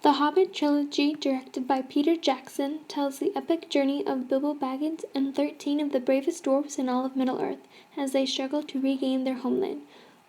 The Hobbit trilogy, directed by Peter Jackson, tells the epic journey of Bilbo Baggins and 13 of the bravest dwarfs in all of Middle-earth as they struggle to regain their homeland.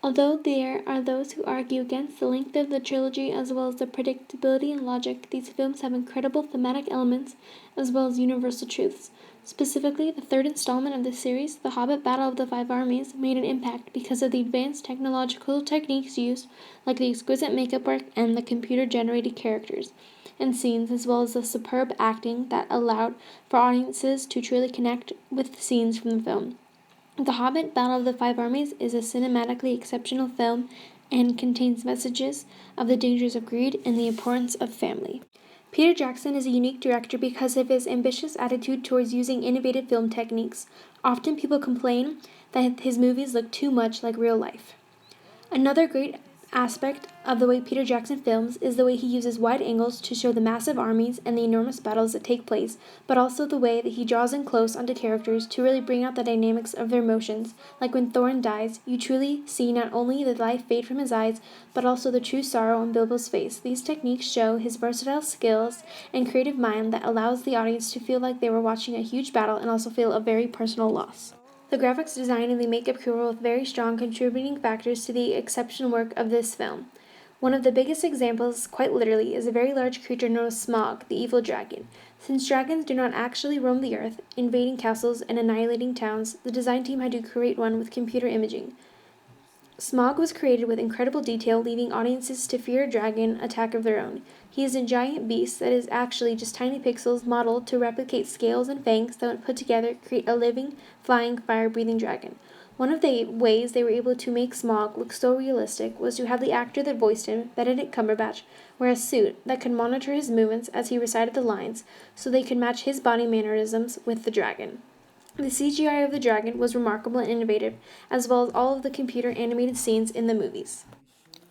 Although there are those who argue against the length of the trilogy as well as the predictability and logic, these films have incredible thematic elements as well as universal truths. Specifically, the third installment of this series, The Hobbit Battle of the Five Armies, made an impact because of the advanced technological techniques used, like the exquisite makeup work and the computer-generated characters and scenes, as well as the superb acting that allowed for audiences to truly connect with the scenes from the film. The Hobbit Battle of the Five Armies is a cinematically exceptional film and contains messages of the dangers of greed and the importance of family. Peter Jackson is a unique director because of his ambitious attitude towards using innovative film techniques. Often people complain that his movies look too much like real life. Another great aspect of the way Peter Jackson films is the way he uses wide angles to show the massive armies and the enormous battles that take place, but also the way that he draws in close onto characters to really bring out the dynamics of their emotions. Like when Thorin dies, you truly see not only the life fade from his eyes, but also the true sorrow on Bilbo's face. These techniques show his versatile skills and creative mind that allows the audience to feel like they were watching a huge battle and also feel a very personal loss. The graphics design and the makeup crew were both very strong contributing factors to the exceptional work of this film. One of the biggest examples, quite literally, is a very large creature known as Smaug, the evil dragon. Since dragons do not actually roam the earth, invading castles and annihilating towns, the design team had to create one with computer imaging. Smaug was created with incredible detail, leaving audiences to fear a dragon attack of their own. He is a giant beast that is actually just tiny pixels modeled to replicate scales and fangs that, when put together, create a living, flying, fire-breathing dragon. One of the ways they were able to make Smaug look so realistic was to have the actor that voiced him, Benedict Cumberbatch, wear a suit that could monitor his movements as he recited the lines, so they could match his body mannerisms with the dragon. The CGI of the dragon was remarkable and innovative, as well as all of the computer animated scenes in the movies.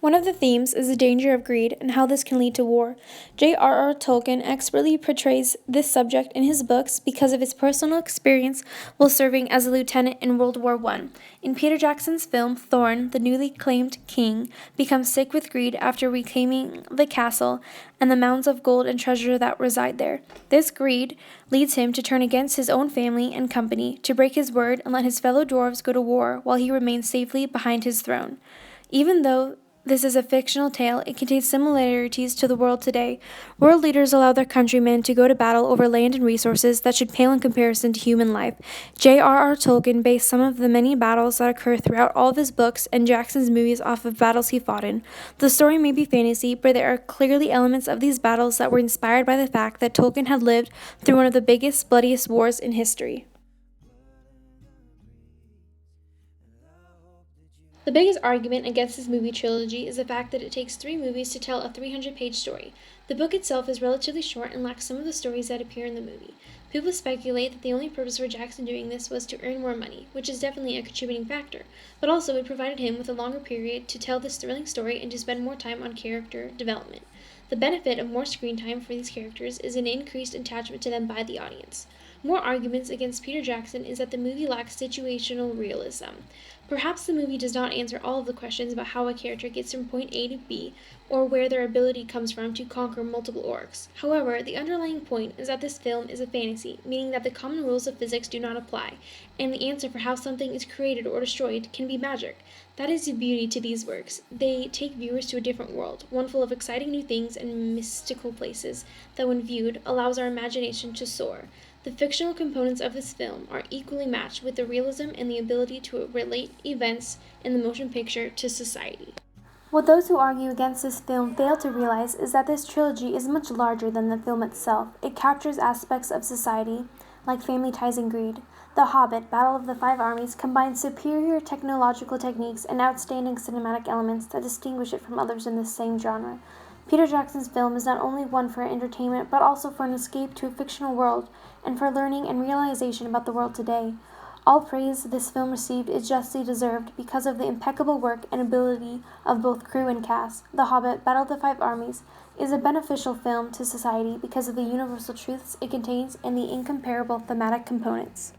One of the themes is the danger of greed and how this can lead to war. J.R.R. Tolkien expertly portrays this subject in his books because of his personal experience while serving as a lieutenant in World War I. In Peter Jackson's film, Thorin, the newly claimed king, becomes sick with greed after reclaiming the castle and the mounds of gold and treasure that reside there. This greed leads him to turn against his own family and company, to break his word and let his fellow dwarves go to war while he remains safely behind his throne. Even though this is a fictional tale, it contains similarities to the world today. World leaders allow their countrymen to go to battle over land and resources that should pale in comparison to human life. J.R.R. Tolkien based some of the many battles that occur throughout all of his books and Jackson's movies off of battles he fought in. The story may be fantasy, but there are clearly elements of these battles that were inspired by the fact that Tolkien had lived through one of the biggest, bloodiest wars in history. The biggest argument against this movie trilogy is the fact that it takes 3 movies to tell a 300-page story. The book itself is relatively short and lacks some of the stories that appear in the movie. People speculate that the only purpose for Jackson doing this was to earn more money, which is definitely a contributing factor, but also it provided him with a longer period to tell this thrilling story and to spend more time on character development. The benefit of more screen time for these characters is an increased attachment to them by the audience. More arguments against Peter Jackson is that the movie lacks situational realism. Perhaps the movie does not answer all of the questions about how a character gets from point A to B, or where their ability comes from to conquer multiple orcs. However, the underlying point is that this film is a fantasy, meaning that the common rules of physics do not apply, and the answer for how something is created or destroyed can be magic. That is the beauty to these works. They take viewers to a different world, one full of exciting new things and mystical places that, when viewed, allows our imagination to soar. The fictional components of this film are equally matched with the realism and the ability to relate events in the motion picture to society. What those who argue against this film fail to realize is that this trilogy is much larger than the film itself. It captures aspects of society, like family ties and greed. The Hobbit, Battle of the Five Armies, combines superior technological techniques and outstanding cinematic elements that distinguish it from others in the same genre. Peter Jackson's film is not only one for entertainment, but also for an escape to a fictional world and for learning and realization about the world today. All praise this film received is justly deserved because of the impeccable work and ability of both crew and cast. The Hobbit, Battle of the Five Armies, is a beneficial film to society because of the universal truths it contains and the incomparable thematic components.